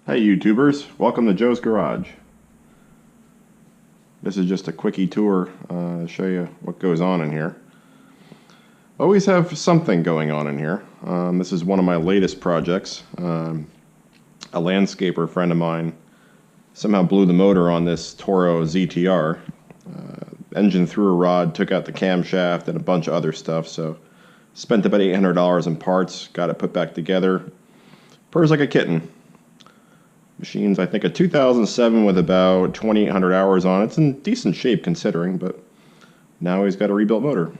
Hey YouTubers, welcome to Joe's Garage. This is just a quickie tour to show you what goes on in here. Always have something going on in here. This is one of my latest projects. A landscaper friend of mine somehow blew the motor on this Toro ZTR. Engine through a rod, took out the camshaft and a bunch of other stuff, so spent about $800 in parts, got it put back together. Purrs like a kitten. Machine's, I think, a 2007 with about 2,800 hours on it. It's in decent shape considering, but now he's got a rebuilt motor.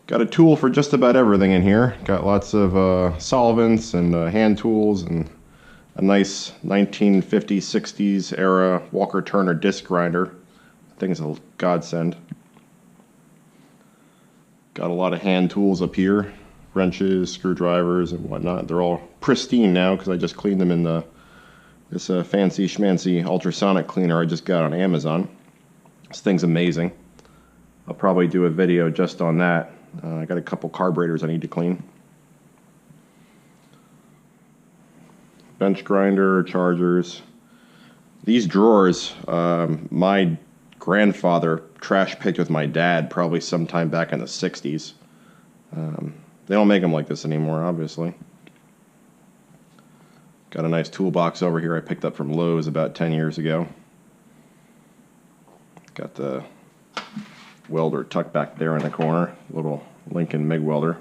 Got a tool for just about everything in here. Got lots of solvents and hand tools and a nice 1950s, 60s era Walker Turner disc grinder. The thing's a godsend. Got a lot of hand tools up here. Wrenches, screwdrivers, and whatnot. They're all pristine now because I just cleaned them in this fancy schmancy ultrasonic cleaner I just got on Amazon. This thing's amazing. I'll probably do a video just on that. I got a couple carburetors I need to clean. Bench grinder, chargers. These drawers, my grandfather trash picked with my dad probably sometime back in the 60s. They don't make them like this anymore, obviously. Got a nice toolbox over here I picked up from Lowe's about 10 years ago. Got the welder tucked back there in the corner, little Lincoln MIG welder.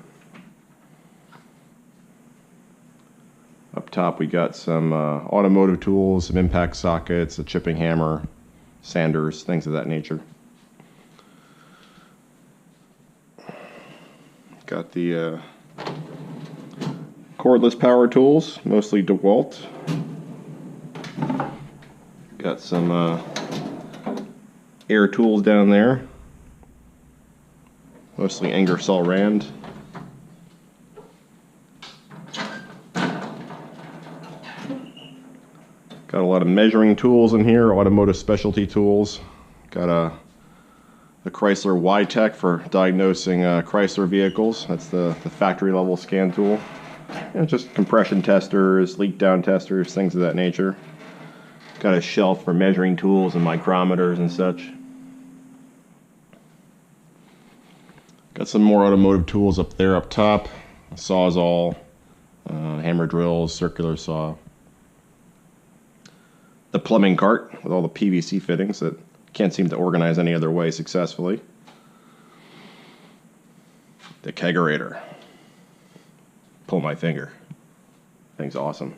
Up top we got some automotive tools, some impact sockets, a chipping hammer, sanders, things of that nature. Got the cordless power tools, mostly DeWalt. Got some air tools down there, mostly Ingersoll Rand. Got a lot of measuring tools in here, automotive specialty tools. Got the Chrysler Y-Tech for diagnosing Chrysler vehicles. That's the factory level scan tool. And just compression testers, leak down testers, things of that nature. Got a shelf for measuring tools and micrometers and such. Got some more automotive tools up there up top. A sawzall, hammer drills, circular saw. The plumbing cart with all the PVC fittings that can't seem to organize any other way successfully. The kegerator. Pull my finger. Thing's awesome.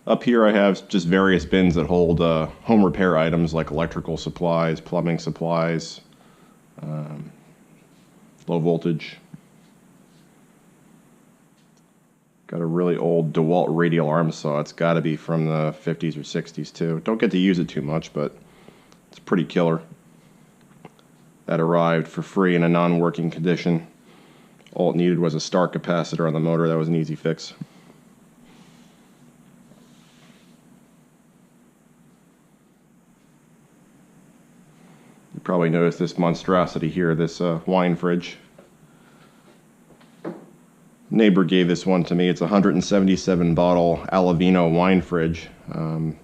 Up here I have just various bins that hold home repair items like electrical supplies, plumbing supplies, low voltage. Got a really old DeWalt radial arm saw. It's got to be from the 50s or 60s too. Don't get to use it too much, but it's pretty killer. That arrived for free in a non-working condition. All it needed was a start capacitor on the motor. That was an easy fix. You probably noticed this monstrosity here, this wine fridge. Neighbor gave this one to me. It's a 177 bottle Allavino wine fridge.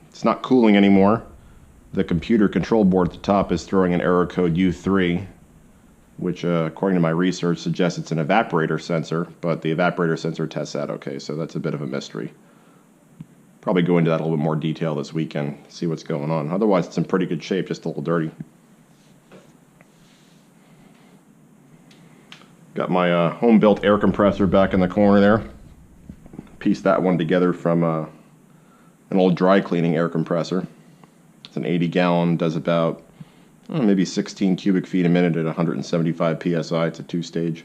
It's not cooling anymore. The computer control board at the top is throwing an error code U3, which according to my research suggests it's an evaporator sensor, but the evaporator sensor tests out okay, so that's a bit of a mystery. Probably go into that in a little bit more detail this weekend, see what's going on. Otherwise it's in pretty good shape, just a little dirty. Got my home-built air compressor back in the corner there. Pieced that one together from an old dry cleaning air compressor. It's an 80-gallon, does about maybe 16 cubic feet a minute at 175 psi. It's a two-stage.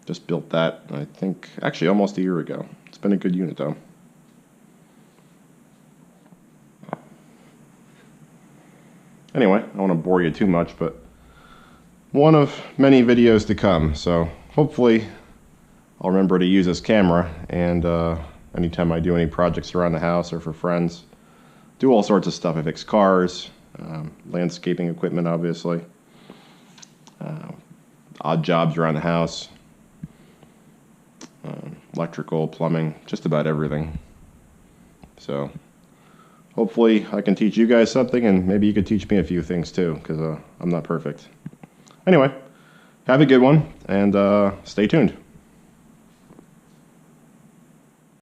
Just built that, I think, actually almost a year ago. It's been a good unit though. Anyway, I don't want to bore you too much, but one of many videos to come, so hopefully I'll remember to use this camera, and anytime I do any projects around the house or for friends, do all sorts of stuff. I fix cars, landscaping equipment obviously, odd jobs around the house, electrical, plumbing, just about everything. So hopefully I can teach you guys something, and maybe you could teach me a few things too, because I'm not perfect. Anyway, have a good one, and stay tuned.